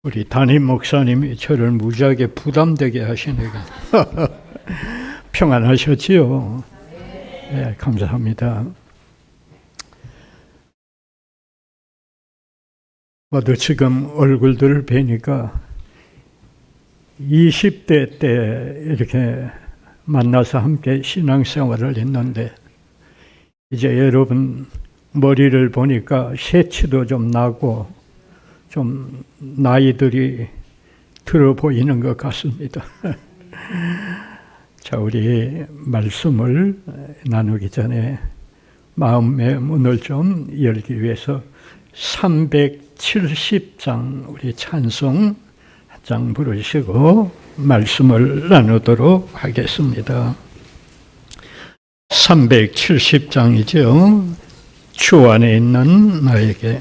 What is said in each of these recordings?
우리 담임 목사님이 저를 무지하게 부담되게 하시네요. 평안하셨지요? 네, 감사합니다. 저도 지금 얼굴들을 뵈니까 20대 때 이렇게 만나서 함께 신앙생활을 했는데 이제 여러분 머리를 보니까 새치도 좀 나고 좀 나이들이 들어 보이는 것 같습니다. 자, 우리 말씀을 나누기 전에 마음의 문을 좀 열기 위해서 370장 우리 찬송 한 장 부르시고 말씀을 나누도록 하겠습니다. 370장이죠. 주 안에 있는 나에게.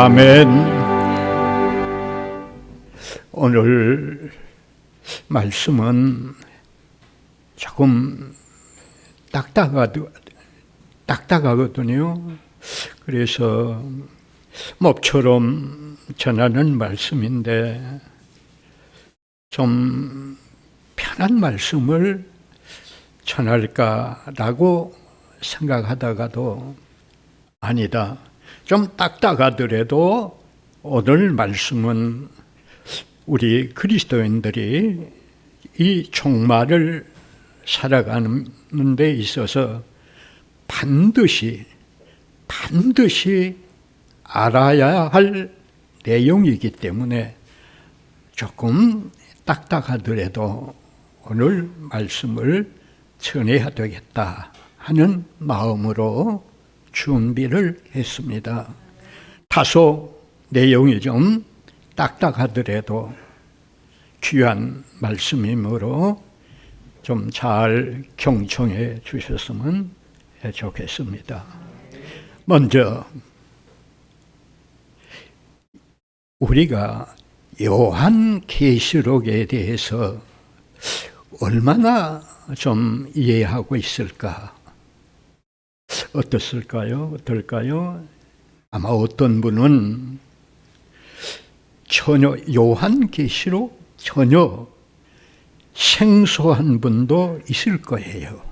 아멘. 오늘 말씀은 조금 딱딱하거든요. 그래서 몹처럼 전하는 말씀인데 좀 편한 말씀을 전할까라고 생각하다가도 아니다. 좀 딱딱하더라도 오늘 말씀은 우리 그리스도인들이 이 종말을 살아가는 데 있어서 반드시 알아야 할 내용이기 때문에 조금 딱딱하더라도 오늘 말씀을 전해야 되겠다 하는 마음으로 준비를 했습니다. 다소 내용이 좀 딱딱하더라도 귀한 말씀이므로 좀 잘 경청해 주셨으면 좋겠습니다. 먼저 우리가 요한계시록에 대해서 얼마나 좀 이해하고 있을까? 어떨까요? 아마 어떤 분은 전혀 요한계시록 전혀 생소한 분도 있을 거예요.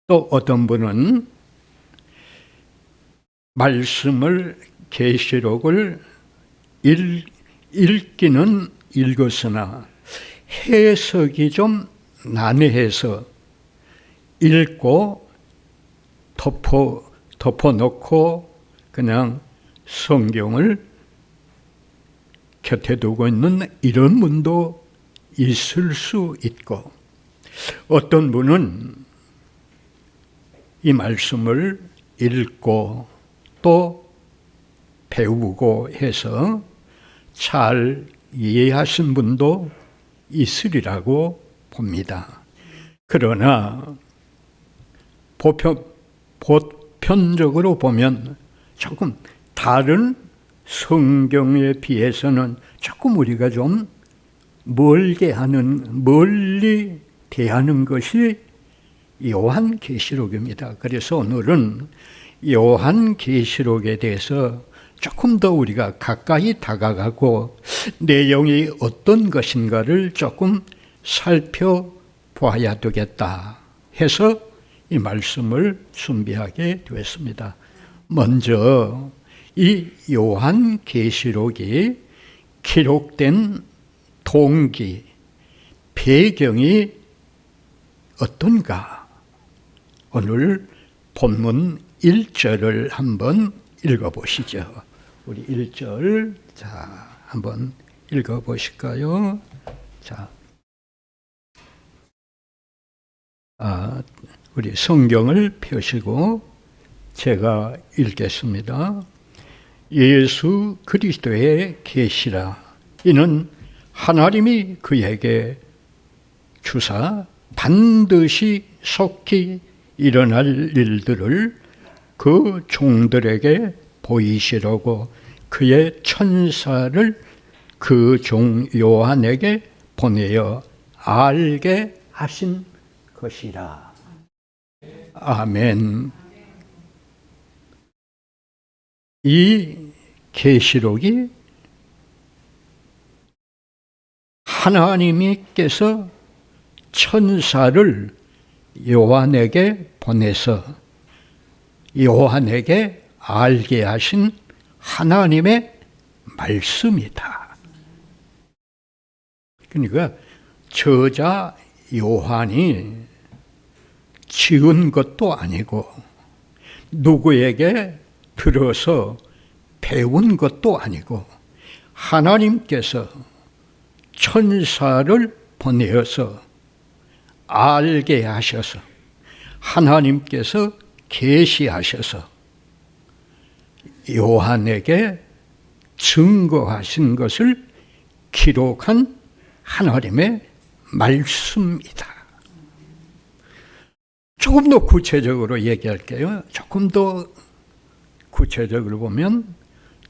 또 어떤 분은 말씀을 계시록을 읽기는 읽었으나 해석이 좀 난해해서 읽고 덮어놓고 그냥 성경을 곁에 두고 있는 이런 분도 있을 수 있고, 어떤 분은 이 말씀을 읽고 또 배우고 해서 잘 이해하신 분도 있으리라고 봅니다. 그러나 보편적으로 보면 조금 다른 성경에 비해서는 조금 우리가 좀 멀리 대하는 것이 요한계시록입니다. 그래서 오늘은 요한계시록에 대해서 조금 더 우리가 가까이 다가가고 내용이 어떤 것인가를 조금 살펴봐야 되겠다 해서 이 말씀을 준비하게 되었습니다. 먼저 이 요한계시록이 기록된 동기, 배경이 어떤가? 오늘 본문 1절을 한번 읽어보시죠. 우리 1절, 한번 읽어보실까요? 우리 성경을 펴시고 제가 읽겠습니다. 예수 그리스도의 계시라. 이는 하나님이 그에게 주사 반드시 속히 일어날 일들을 그 종들에게 보이시려고 그의 천사를 그 종 요한에게 보내어 알게 하신 것이라. 아멘. 이 계시록이 하나님께서 천사를 요한에게 보내서 요한에게 알게 하신 하나님의 말씀이다. 그러니까 저자 요한이 지은 것도 아니고 누구에게 들어서 배운 것도 아니고 하나님께서 천사를 보내어서 알게 하셔서 하나님께서 계시하셔서 요한에게 증거하신 것을 기록한 하나님의 말씀이다. 조금 더 구체적으로 얘기할게요. 조금 더 구체적으로 보면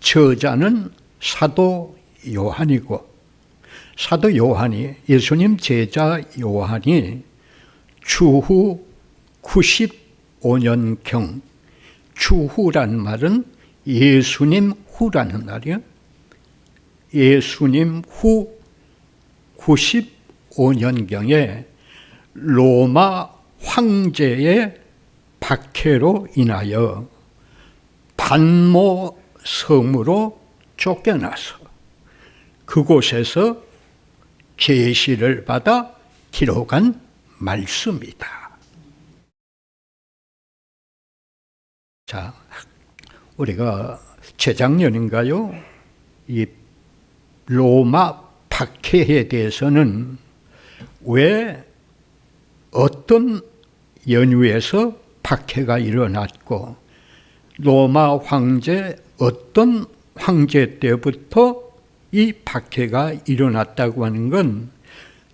저자는 사도 요한이고 사도 요한이, 예수님 제자 요한이 주후 95년경, 주후란 말은 예수님 후라는 말이요. 예수님 후 95년경에 로마 황제의 박해로 인하여 반모 섬으로 쫓겨나서 그곳에서 계시를 받아 기록한 말씀이다. 자, 우리가 재작년인가요? 이 로마 박해에 대해서는 왜 어떤 연유에서 박해가 일어났고 로마 황제 어떤 황제 때부터 이 박해가 일어났다고 하는 건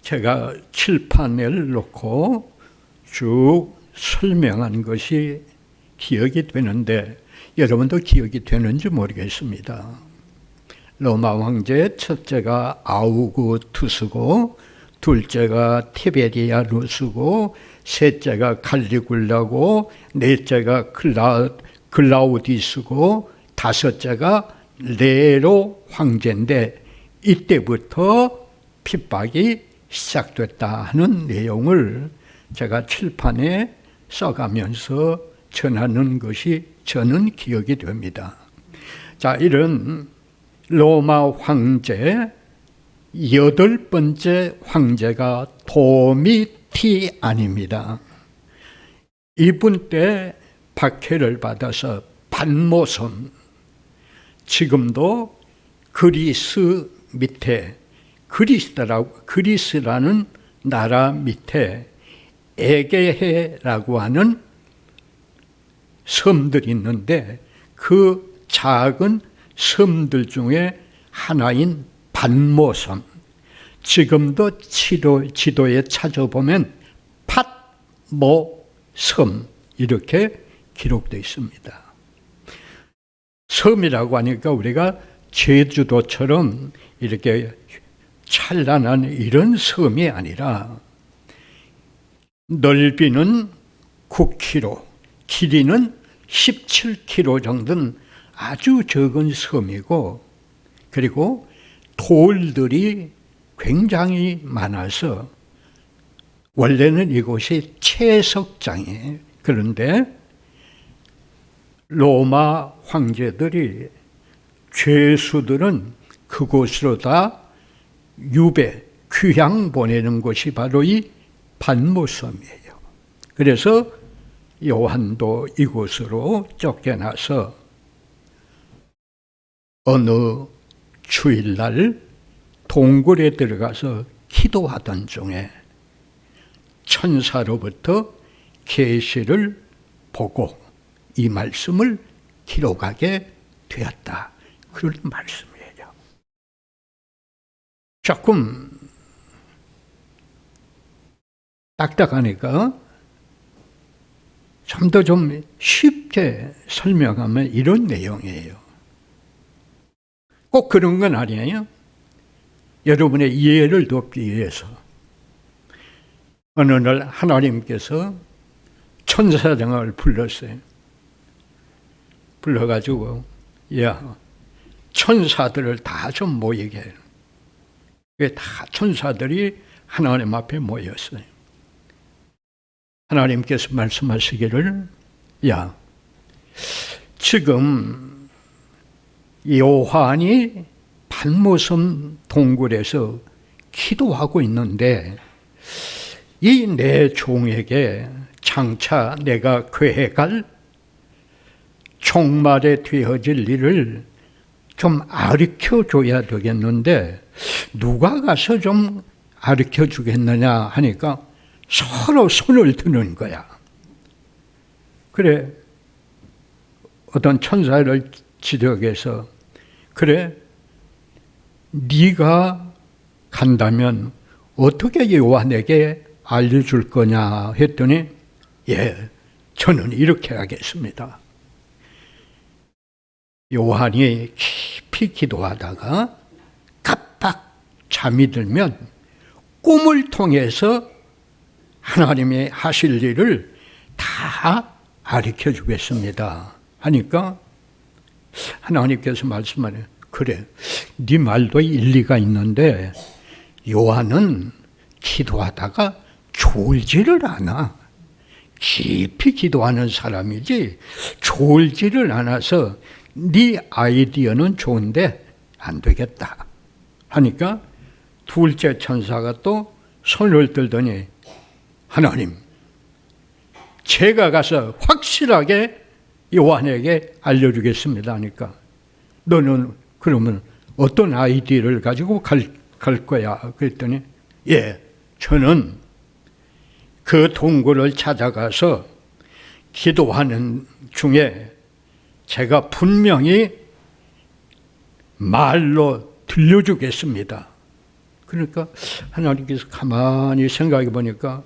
제가 칠판을 놓고 쭉 설명한 것이 기억이 되는데 여러분도 기억이 되는지 모르겠습니다. 로마 황제의 첫째가 아우구투스고 둘째가 티베리아누스고 셋째가 갈리굴라고 넷째가 클라우디스고 다섯째가 네로 황제인데 이때부터 핍박이 시작됐다 하는 내용을 제가 칠판에 써가면서 전하는 것이 저는 기억이 됩니다. 자, 이런 로마 황제 8번째 황제가 도미티안입니다. 이분 때 박해를 받아서 반모섬, 지금도 그리스 밑에 그리스라는 나라 밑에 에게해라고 하는 섬들이 있는데 그 작은 섬들 중에 하나인 반모섬, 지금도 지도에 찾아보면 팟모섬 이렇게 기록되어 있습니다. 섬이라고 하니까 우리가 제주도처럼 이렇게 찬란한 이런 섬이 아니라 넓이는 9km, 길이는 17km 정도는 아주 적은 섬이고 그리고 돌들이 굉장히 많아서 원래는 이곳이 채석장이에요. 그런데 로마 황제들이 죄수들은 그곳으로 다 유배, 귀향 보내는 곳이 바로 이 반모섬이에요. 그래서 요한도 이곳으로 쫓겨나서 어느 주일날 동굴에 들어가서 기도하던 중에 천사로부터 계시를 보고 이 말씀을 기록하게 되었다. 그런 말씀이에요. 조금 딱딱하니까 좀 더 좀 쉽게 설명하면 이런 내용이에요. 꼭 그런 건 아니에요. 여러분의 이해를 돕기 위해서 어느 날 하나님께서 천사장을 불렀어요. 불러가지고 야, 천사들을 다 좀 모이게 해요. 다 천사들이 하나님 앞에 모였어요. 하나님께서 말씀하시기를 야, 지금 요한이 반모섬 동굴에서 기도하고 있는데 이 내 종에게 장차 내가 계획할 종말에 되어질 일을 좀 가르쳐 줘야 되겠는데 누가 가서 좀 가르쳐 주겠느냐 하니까 서로 손을 드는 거야. 그래, 어떤 천사를 지적해서 그래, 네가 간다면 어떻게 요한에게 알려줄 거냐 했더니 예, 저는 이렇게 하겠습니다. 요한이 깊이 기도하다가 깜빡 잠이 들면 꿈을 통해서 하나님이 하실 일을 다 가르쳐 주겠습니다 하니까 하나님께서 말씀하래요. 그래, 네 말도 일리가 있는데 요한은 기도하다가 졸지를 않아. 깊이 기도하는 사람이지 졸지를 않아서 네 아이디어는 좋은데 안 되겠다 하니까 둘째 천사가 또 손을 들더니 하나님, 제가 가서 확실하게 요한에게 알려주겠습니다 하니까 너는 그러면 어떤 아이디어를 가지고 갈 거야? 그랬더니 예, 저는 그 동굴을 찾아가서 기도하는 중에 제가 분명히 말로 들려주겠습니다. 그러니까 하나님께서 가만히 생각해 보니까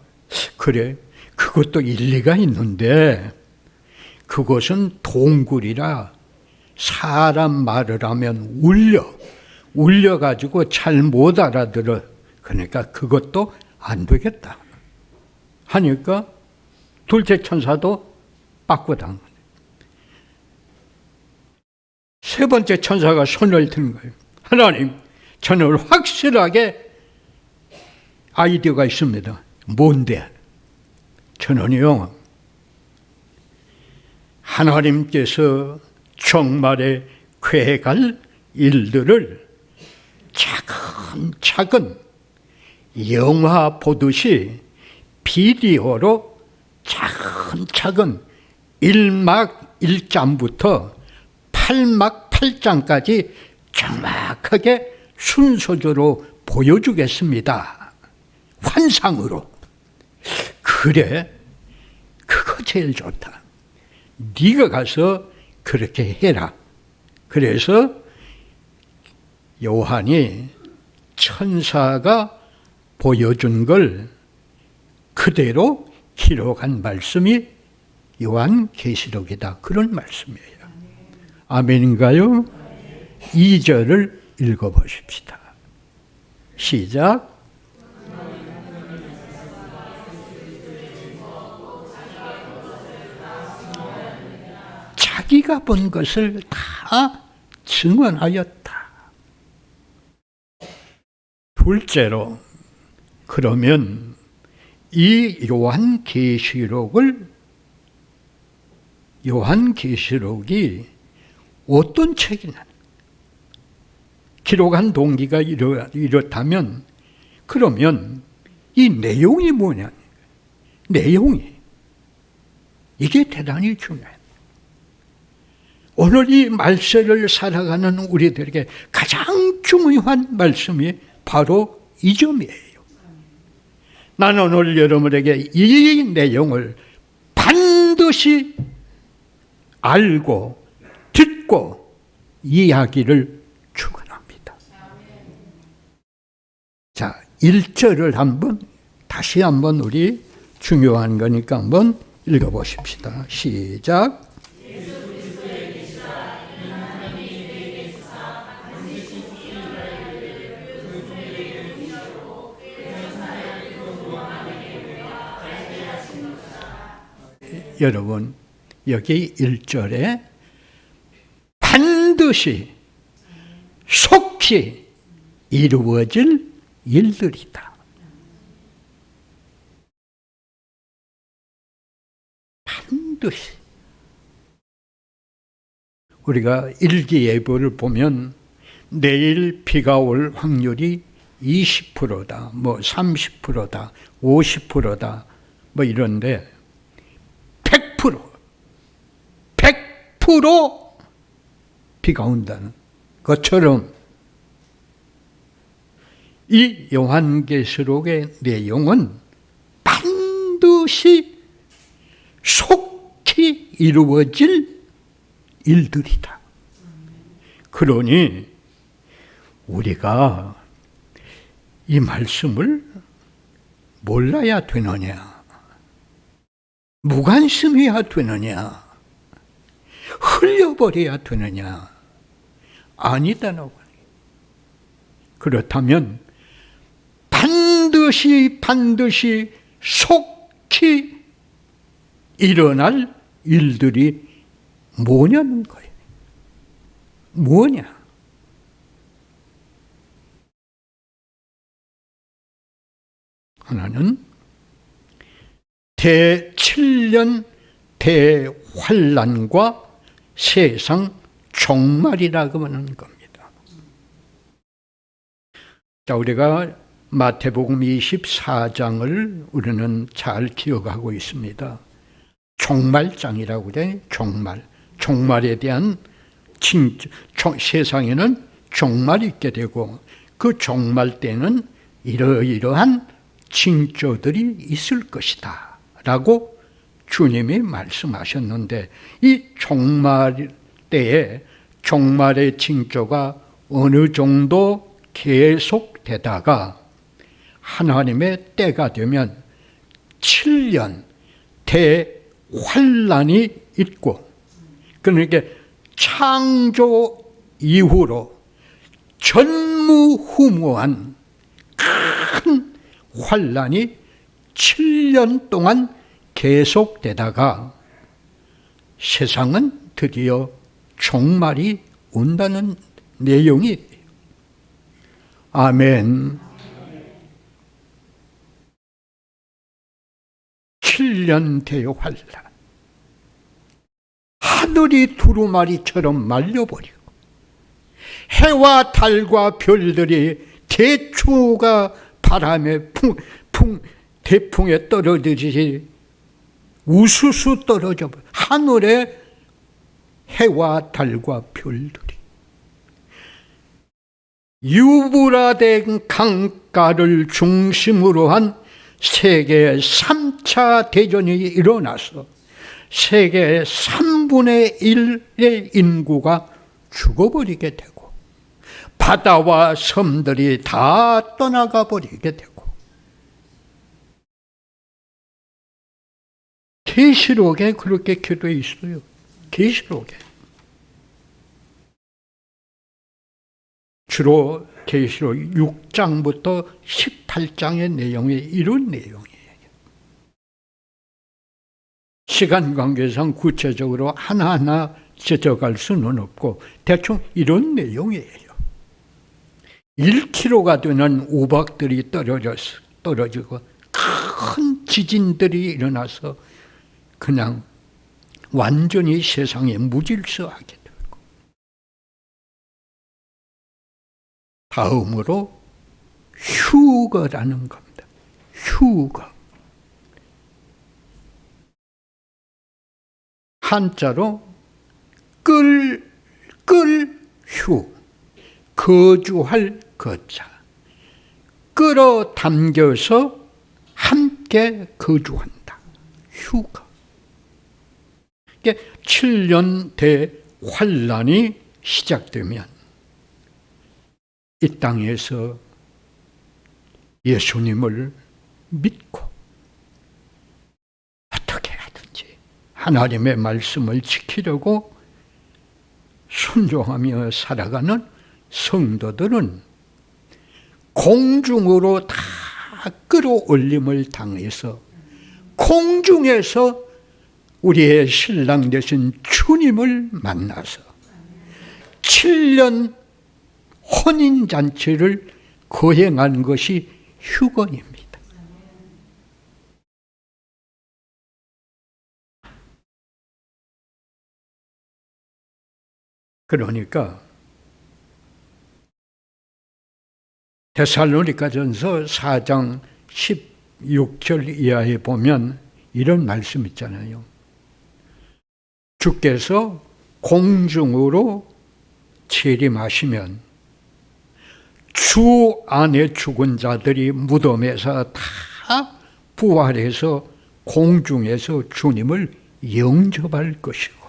그래, 그것도 일리가 있는데 그것은 동굴이라 사람 말을 하면 울려가지고 잘 못 알아들어. 그러니까 그것도 안 되겠다 하니까 둘째 천사도 빠꾸당. 세 번째 천사가 손을 든 거예요. 하나님, 저는 확실하게 아이디어가 있습니다. 뭔데? 저는요, 하나님께서 정말에 쾌할 일들을 차근차근 영화 보듯이 비디오로 차근차근 1막 1장부터 8막 8장까지 정확하게 순서대로 보여주겠습니다. 환상으로. 그래, 그거 제일 좋다. 네가 가서 그렇게 해라. 그래서 요한이 천사가 보여준 걸 그대로 기록한 말씀이 요한계시록이다. 그런 말씀이에요. 아멘인가요? 2절을 읽어보십시다. 시작. 자기가 본 것을 다 증언하였다. 둘째로, 그러면 이 요한계시록이 어떤 책이냐? 기록한 동기가 이렇다면 그러면 이 내용이 뭐냐? 내용이 이게 대단히 중요해요. 오늘 이 말세를 살아가는 우리들에게 가장 중요한 말씀이 바로 이 점이에요. 나는 오늘 여러분에게 이 내용을 반드시 알고 듣고 이야기를 축원합니다. 자, 1절을 다시 한번 우리 중요한 거니까 한번 읽어보십시다. 시작. 여러분, 여기 1절에 반드시 속히 이루어질 일들이다. 반드시. 우리가 일기예보를 보면 내일 비가 올 확률이 20%다, 뭐 30%다, 50%다, 뭐 이런데 100% 비가 온다는 것처럼 이 요한계시록의 내용은 반드시 속히 이루어질 일들이다. 그러니 우리가 이 말씀을 몰라야 되느냐? 무관심해야 되느냐? 흘려버려야 되느냐? 아니다라고. 그렇다면 반드시 속히 일어날 일들이 뭐냐는 거예요. 뭐냐? 하나는 대7년 대환란과 세상 종말이라고 하는 겁니다. 자, 우리가 마태복음 24장을 우리는 잘 기억하고 있습니다. 종말장이라고 그래. 종말에 대한 세상에는 종말이 있게 되고 그 종말 때는 이러이러한 징조들이 있을 것이다 라고 주님이 말씀하셨는데, 이 종말 때에 종말의 징조가 어느 정도 계속되다가 하나님의 때가 되면 7년 대환란이 있고, 그러니까 창조 이후로 전무후무한 큰 환란이 7년 동안 계속되다가 세상은 드디어 종말이 온다는 내용이. 아멘. 7년 대환란. 하늘이 두루마리처럼 말려버리고 해와 달과 별들이 대추가 바람에 대풍에 떨어지듯이 우수수 떨어져 버려. 하늘에 해와 달과 별들이 유브라데 강가를 중심으로 한 세계 3차 대전이 일어나서 세계 3분의 1의 인구가 죽어버리게 되고 바다와 섬들이 다 떠나가 버리게 되고, 계시록에 그렇게 기록되어 있어요. 계시록에. 주로 계시록 6장부터 18장의 내용이 이런 내용이에요. 시간 관계상 구체적으로 하나하나 찢어갈 수는 없고 대충 이런 내용이에요. 1km가 되는 우박들이 떨어지고 큰 지진들이 일어나서 그냥 완전히 세상에 무질서하게 되고, 다음으로 휴거라는 겁니다. 휴거. 한자로 끌휴, 거주할 거자. 끌어당겨서 함께 거주한다. 휴거. 7년 대환란이 시작되면 이 땅에서 예수님을 믿고 어떻게 하든지 하나님의 말씀을 지키려고 순종하며 살아가는 성도들은 공중으로 다 끌어올림을 당해서 공중에서 우리의 신랑 되신 주님을 만나서 7년 혼인잔치를 거행한 것이 휴거입니다. 그러니까 데살로니가전서 4장 16절 이하에 보면 이런 말씀 있잖아요. 주께서 공중으로 재림하시면 주 안에 죽은 자들이 무덤에서 다 부활해서 공중에서 주님을 영접할 것이고,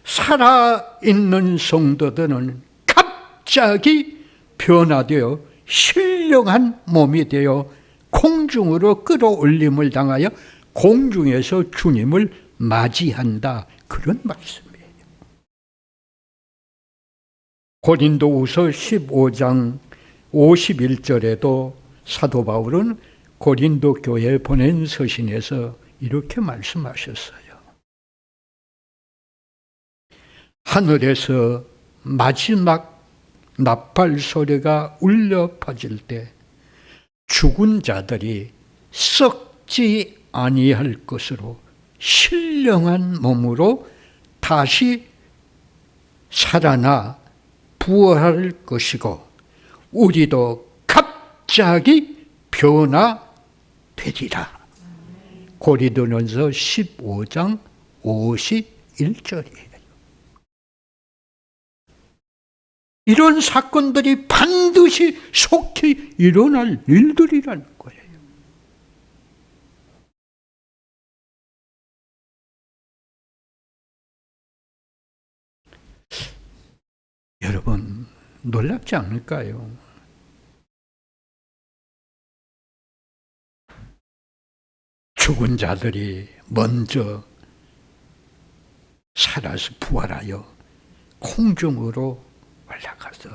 살아있는 성도들은 갑자기 변화되어 신령한 몸이 되어 공중으로 끌어올림을 당하여 공중에서 주님을 맞이한다. 그런 말씀이에요. 고린도후서 15장 51절에도 사도 바울은 고린도 교회에 보낸 서신에서 이렇게 말씀하셨어요. 하늘에서 마지막 나팔 소리가 울려 퍼질 때 죽은 자들이 썩지 아니할 것으로 신령한 몸으로 다시 살아나 부활할 것이고 우리도 갑자기 변화되리라. 고린도전서 15장 51절이에요. 이런 사건들이 반드시 속히 일어날 일들이라는 거예요. 여러분, 놀랍지 않을까요? 죽은 자들이 먼저 살아서 부활하여空중으로 올라가서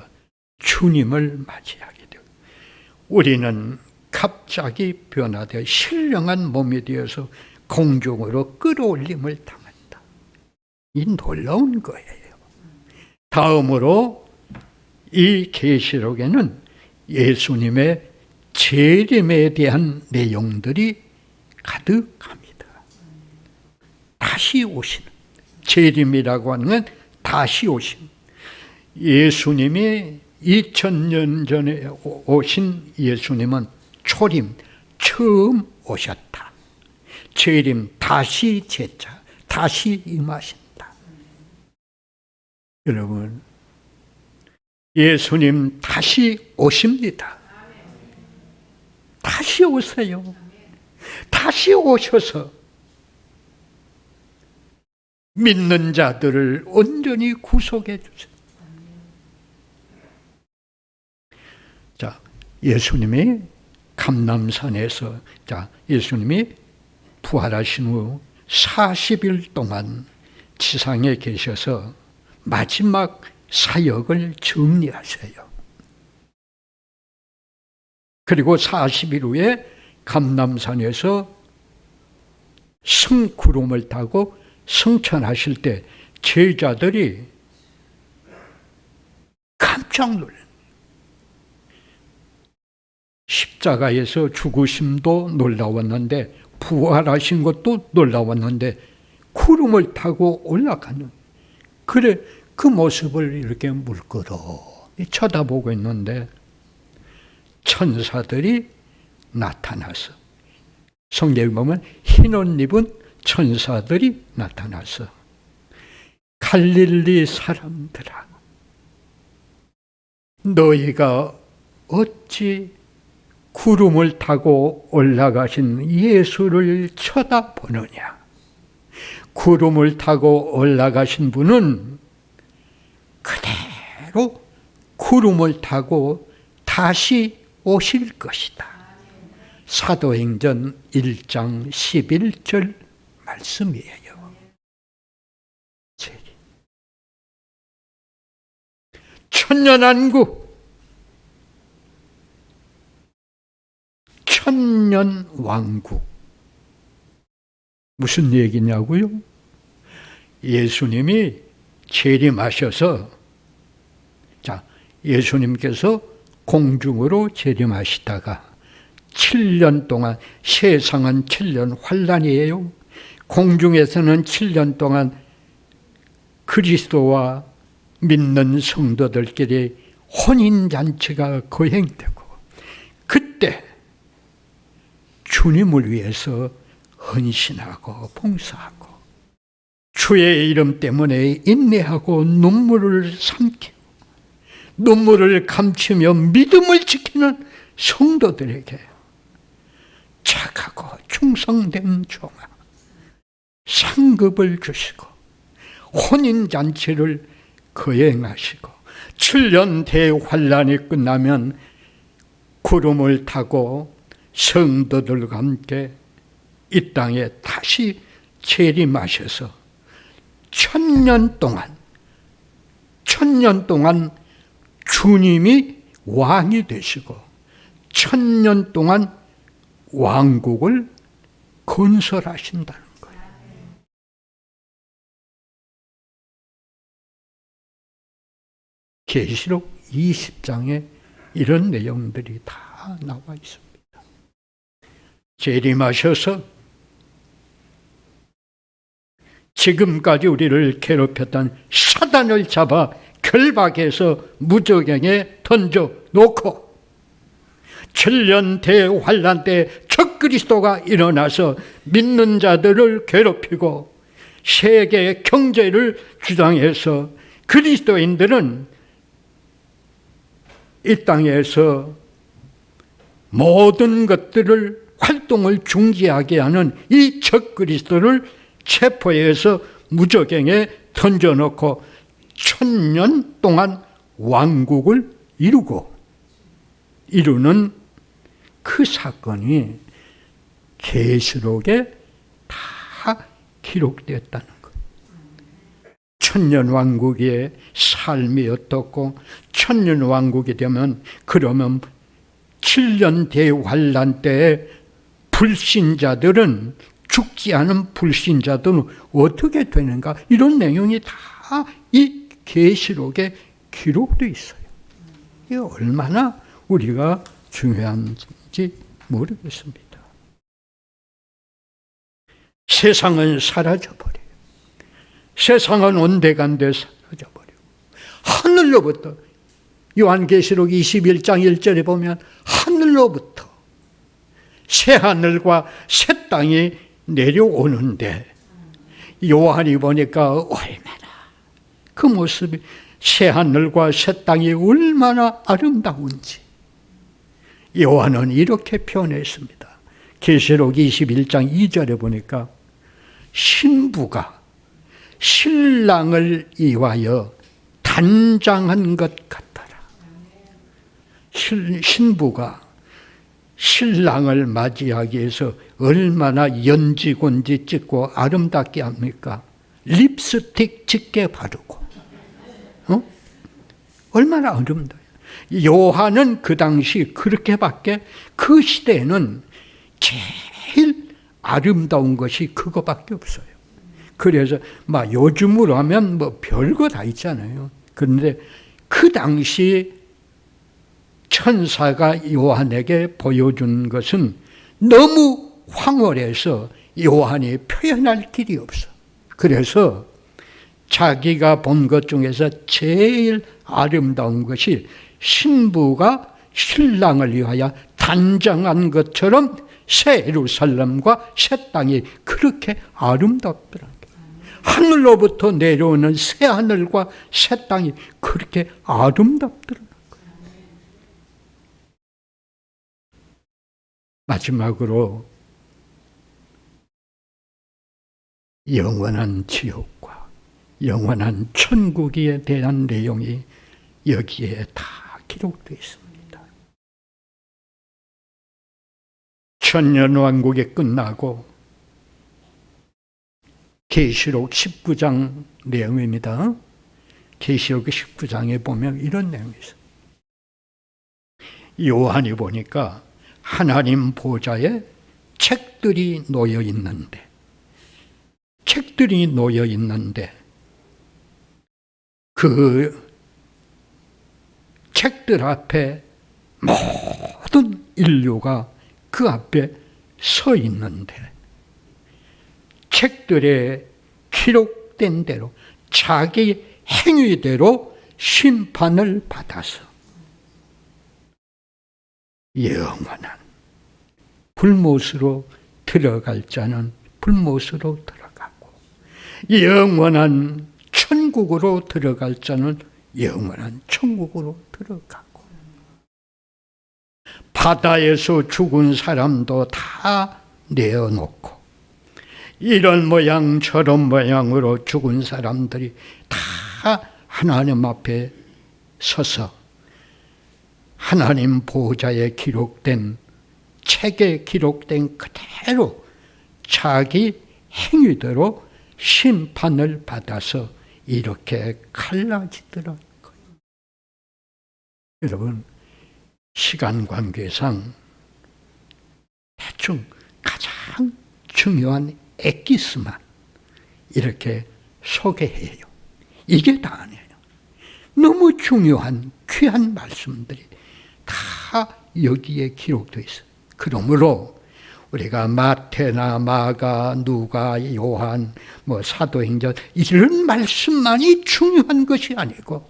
주님을 맞이하게 되고 우리는 갑자기 변화되어 신령한 몸이 되어서 공중으로 끌어올림을 당한다. 이 놀라운 거예요. 다음으로 이 계시록에는 예수님의 재림에 대한 내용들이 가득합니다. 다시 오시는, 재림이라고 하는 건 다시 오신, 예수님이 2000년 전에 오신 예수님은 초림, 처음 오셨다. 재림, 다시 재차, 다시 임하신다. 여러분, 예수님 다시 오십니다. 다시 오세요. 다시 오셔서 믿는 자들을 온전히 구속해 주세요. 자, 예수님이 감람산에서, 예수님이 부활하신 후 40일 동안 지상에 계셔서 마지막 사역을 정리하셔요. 그리고 40일 후에 감람산에서 승구름을 타고 승천하실 때 제자들이 깜짝 놀랐어요. 십자가에서 죽으심도 놀라웠는데 부활하신 것도 놀라웠는데 구름을 타고 올라가는, 그래 그 모습을 이렇게 물끄러 쳐다보고 있는데 천사들이 나타나서, 성경에 보면 흰 옷 입은 천사들이 나타나서 갈릴리 사람들아, 너희가 어찌 구름을 타고 올라가신 예수를 쳐다보느냐? 구름을 타고 올라가신 분은 그대로 구름을 타고 다시 오실 것이다. 사도행전 1장 11절 말씀이에요. 천년왕국, 천년왕국. 무슨 얘기냐고요? 예수님이 재림하셔서, 예수님께서 공중으로 재림하시다가 7년 동안, 세상은 7년 환란이에요. 공중에서는 7년 동안 그리스도와 믿는 성도들끼리 혼인잔치가 거행되고, 그때 주님을 위해서 헌신하고 봉사하고 주의 이름 때문에 인내하고 눈물을 삼키고 눈물을 감추며 믿음을 지키는 성도들에게 착하고 충성된 종아 상급을 주시고 혼인잔치를 거행하시고 7년 대환란이 끝나면 구름을 타고 성도들과 함께 이 땅에 다시 재림하셔서 천년 동안 주님이 왕이 되시고 천년 동안 왕국을 건설하신다는 거예요. 계시록 20장에 이런 내용들이 다 나와 있습니다. 재림하셔서 지금까지 우리를 괴롭혔던 사단을 잡아 결박해서 무저갱에 던져 놓고 7년 대환란 때 적그리스도가 일어나서 믿는 자들을 괴롭히고 세계 경제를 주장해서 그리스도인들은 이 땅에서 모든 것들을 활동을 중지하게 하는 이 적그리스도를 체포해서 무저갱에 던져놓고 1000년 동안 왕국을 이루는 그 사건이 계시록에 다 기록되었다는 거예요. 1000년 왕국의 삶이 어떻고 1000년 왕국이 되면 그러면 7년 대환란 때에 불신자들은 죽지 않은 불신자들은 어떻게 되는가, 이런 내용이 다 이 계시록에 기록되어 있어요. 이게 얼마나 우리가 중요한지 모르겠습니다. 세상은 사라져버려요. 세상은 온데간데 사라져버려요. 하늘로부터 요한계시록 21장 1절에 보면 하늘로부터 새하늘과 새 땅이 내려오는데 요한이 보니까 얼마나 그 모습이, 새하늘과 새 땅이 얼마나 아름다운지 요한은 이렇게 표현했습니다. 계시록 21장 2절에 보니까 신부가 신랑을 위하여 단장한 것 같더라. 신부가 신랑을 맞이하기 위해서 얼마나 연지곤지 찍고 아름답게 합니까? 립스틱 짙게 바르고, 얼마나 아름다워요. 요한은 그 당시 그렇게밖에, 그 시대에는 제일 아름다운 것이 그거밖에 없어요. 그래서 막 요즘으로 하면 뭐 별거 다 있잖아요. 그런데 그 당시 천사가 요한에게 보여준 것은 너무 황홀해서 요한이 표현할 길이 없어. 그래서 자기가 본 것 중에서 제일 아름다운 것이 신부가 신랑을 위하여 단장한 것처럼 새 예루살렘과 새 땅이 그렇게 아름답더라고요. 하늘로부터 내려오는 새 하늘과 새 땅이 그렇게 아름답더라고요. 마지막으로 영원한 지옥과 영원한 천국에 대한 내용이 여기에 다 기록되어 있습니다. 천년 왕국이 끝나고 계시록 19장 내용입니다. 계시록 19장에 보면 이런 내용이 있어요. 요한이 보니까 하나님 보좌에 책들이 놓여 있는데 그 책들 앞에 모든 인류가 그 앞에 서 있는데 책들에 기록된 대로 자기 행위대로 심판을 받아서 영원한 불못으로 들어갈 자는 불못으로 들어가고 영원한 천국으로 들어갈 자는 영원한 천국으로 들어가고 바다에서 죽은 사람도 다 내어놓고 이런 모양 저런 모양으로 죽은 사람들이 다 하나님 앞에 서서 하나님 보좌에 기록된 책에 기록된 그대로 자기 행위대로 심판을 받아서 이렇게 갈라지더라고요. 여러분, 시간 관계상 대충 가장 중요한 엑기스만 이렇게 소개해요. 이게 다 아니에요. 너무 중요한 귀한 말씀들이 다 여기에 기록되어 있어요. 그러므로 우리가 마태나 마가, 누가, 요한, 사도행전 이런 말씀만이 중요한 것이 아니고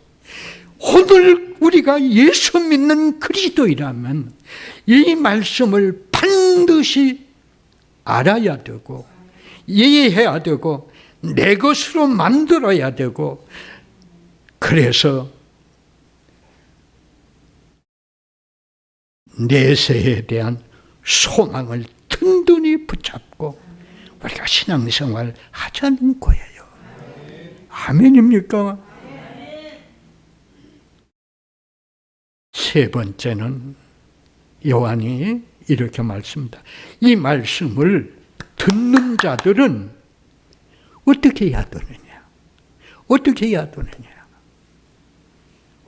오늘 우리가 예수 믿는 그리스도이라면 이 말씀을 반드시 알아야 되고 이해해야 되고 내 것으로 만들어야 되고 그래서 내세에 대한 소망을 든든히 붙잡고 우리가 신앙생활 하자는 거예요. 아멘입니까? 세 번째는 요한이 이렇게 말씀합니다. 이 말씀을 듣는 자들은 어떻게 해야 되느냐? 어떻게 해야 되느냐?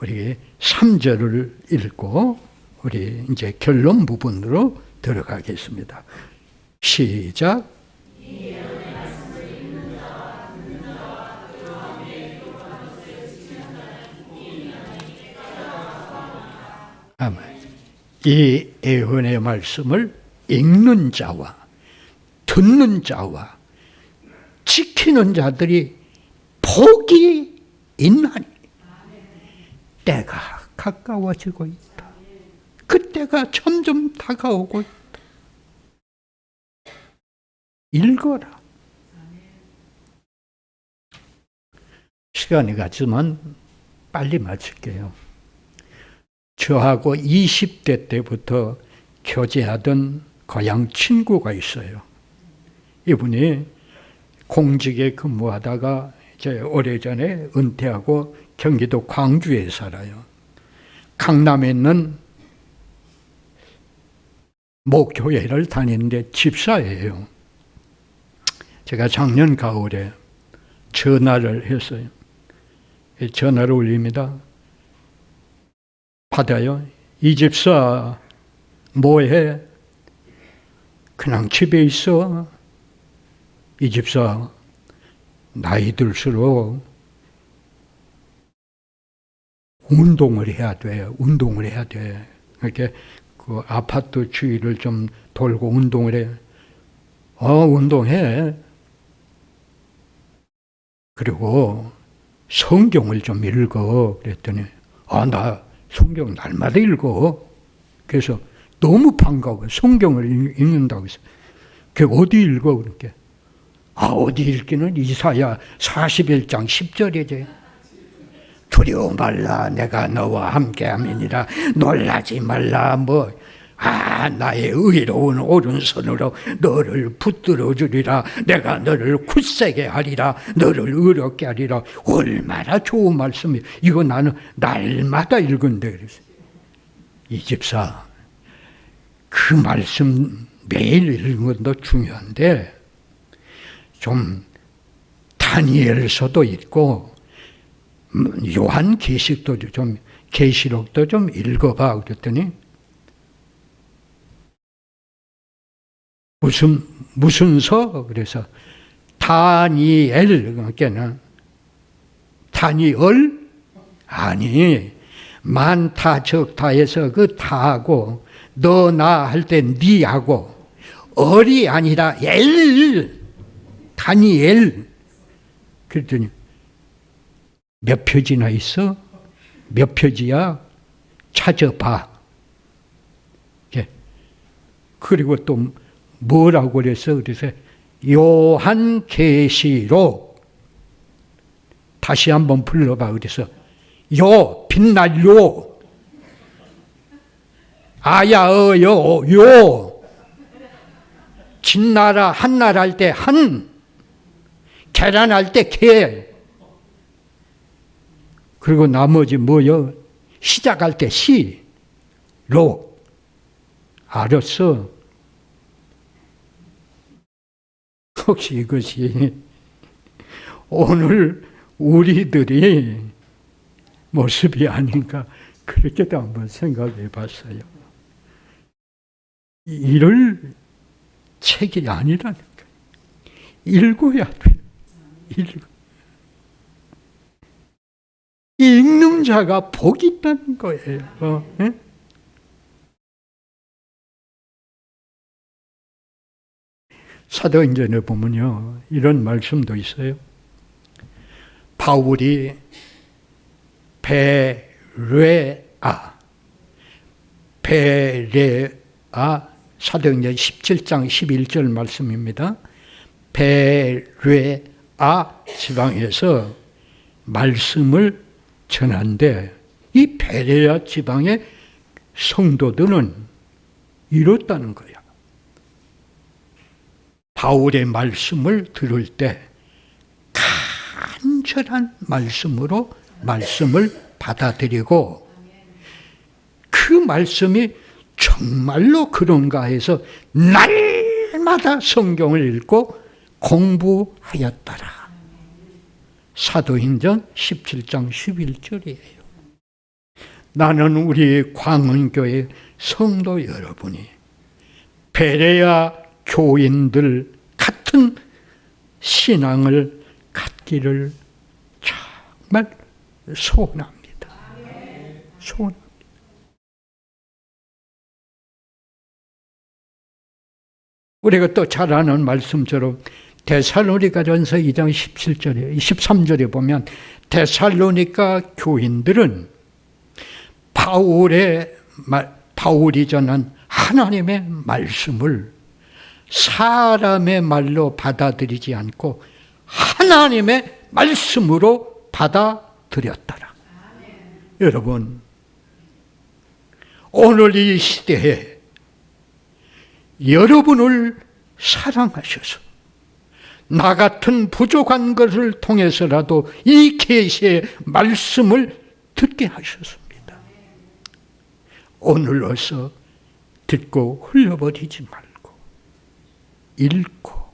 우리 3절을 읽고 우리 이제 결론 부분으로 들어가겠습니다. 시작. 아멘. 이 예언의 말씀을 읽는 자와 듣는 자와 지키는 자들이 복이 있나니 때가 가까워지고 있다. 그 때가 점점 다가오고 있다. 읽어라. 시간이 갔지만 빨리 마칠게요. 저하고 20대 때부터 교제하던 고향 친구가 있어요. 이분이 공직에 근무하다가 이제 오래전에 은퇴하고 경기도 광주에 살아요. 강남에 있는 목교회를 다니는데 집사예요. 제가 작년 가을에 전화를 했어요. 전화를 올립니다. 받아요. 이 집사 뭐해? 그냥 집에 있어. 이 집사 나이 들수록 운동을 해야 돼. 운동을 해야 돼. 이렇게 그 아파트 주위를 좀 돌고 운동을 해. 운동해. 그리고 성경을 좀 읽어. 그랬더니 나 성경 날마다 읽어. 그래서 너무 반가워. 성경을 읽는다고 해서. 그 어디 읽어? 그렇게. 어디 읽기는 이사야 41장 10절이지. 두려워 말라. 내가 너와 함께함이니라. 놀라지 말라. 나의 의로운 오른손으로 너를 붙들어 주리라. 내가 너를 굳세게 하리라. 너를 의롭게 하리라. 얼마나 좋은 말씀이에요. 이거 나는 날마다 읽은데 그랬어요. 이 집사, 그 말씀 매일 읽는 것도 중요한데 좀 다니엘서도 읽고 요한 계시록도 좀 계시록도 좀 읽어봐. 그랬더니 무슨 서? 그래서 다니엘. 그러니까는 다니엘? 아니, 많다 적다에서 그 다하고 너 나 할 때 니하고 얼이 아니라 엘. 다니엘. 그랬더니 몇 표지나 있어? 몇 표지야? 찾아봐. 그리고 또 뭐라고 그랬어? 그래서 요한 계시록. 다시 한번 불러봐. 그래서 빛날 요. 요. 진나라 한나라 할 때 한. 계란할 때 개. 그리고 나머지 뭐요? 시작할 때 시. 로. 알았어. 혹시 이것이 오늘 우리들이 모습이 아닌가 그렇게도 한번 생각해 봤어요. 이럴 책이 아니라는 거예요. 읽어야 돼요. 읽는 자가 복이 있다는 거예요. 사도행전에 보면요, 이런 말씀도 있어요. 바울이 베레아 사도행전 17장 11절 말씀입니다. 베레아 지방에서 말씀을 전한데 이 베레아 지방의 성도들은 이렇다는 거야. 바울의 말씀을 들을 때 간절한 말씀으로 말씀을 받아들이고 그 말씀이 정말로 그런가 해서 날마다 성경을 읽고 공부하였더라. 사도행전 17장 11절이에요. 나는 우리 광원교회 성도 여러분이 베레아 교인들 같은 신앙을 갖기를 정말 소원합니다. 소원합니다. 우리가 또 잘 아는 말씀처럼 데살로니가전서 2장 17절에 13절에 보면 데살로니가 교인들은 바울이 전한 하나님의 말씀을 사람의 말로 받아들이지 않고 하나님의 말씀으로 받아들였더라. 여러분, 오늘 이 시대에 여러분을 사랑하셔서 나 같은 부족한 것을 통해서라도 이 계시의 말씀을 듣게 하셨습니다. 오늘 어서 듣고 흘려버리지 말고 읽고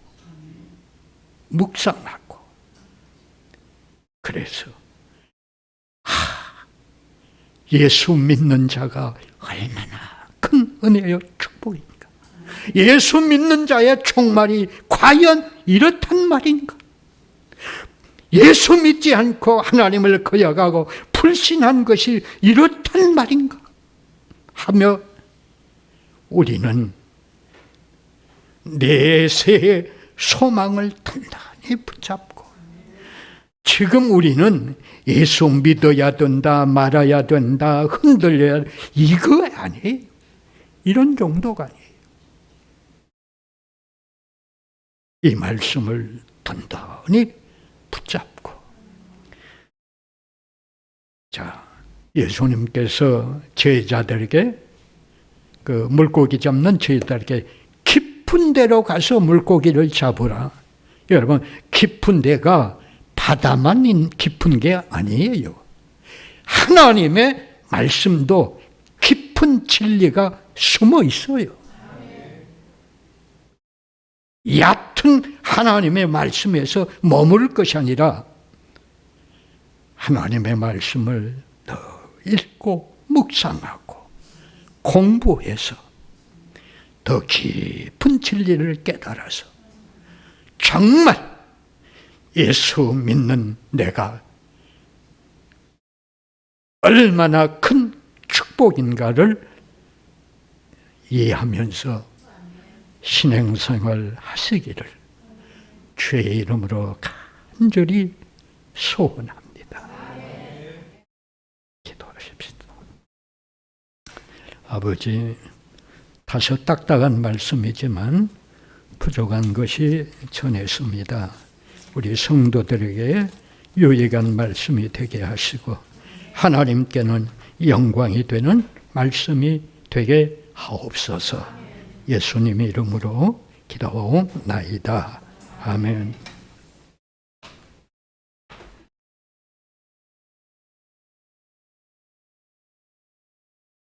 묵상하고 그래서 예수 믿는 자가 얼마나 큰 은혜요 축복인가. 예수 믿는 자의 종말이 과연 이렇단 말인가. 예수 믿지 않고 하나님을 거역하고 불신한 것이 이렇단 말인가 하며 우리는 내세의 소망을 단단히 붙잡고 지금 우리는 예수 믿어야 된다, 말아야 된다, 흔들려야 된다, 이거 아니에요. 이런 정도가 아니에요. 이 말씀을 단단히 붙잡고 자, 예수님께서 제자들에게 그 물고기 잡는 제자들에게 깊은 데로 가서 물고기를 잡으라. 여러분, 깊은 데가 바다만 깊은 게 아니에요. 하나님의 말씀도 깊은 진리가 숨어 있어요. 얕은 하나님의 말씀에서 머무를 것이 아니라 하나님의 말씀을 더 읽고 묵상하고 공부해서 더 깊은 진리를 깨달아서 정말 예수 믿는 내가 얼마나 큰 축복인가를 이해하면서 신앙생활 하시기를 주의 이름으로 간절히 소원합니다. 기도하십시다. 아버지, 다소 딱딱한 말씀이지만 부족한 것이 전했습니다. 우리 성도들에게 유익한 말씀이 되게 하시고 하나님께는 영광이 되는 말씀이 되게 하옵소서. 예수님의 이름으로 기도하옵나이다. 아멘.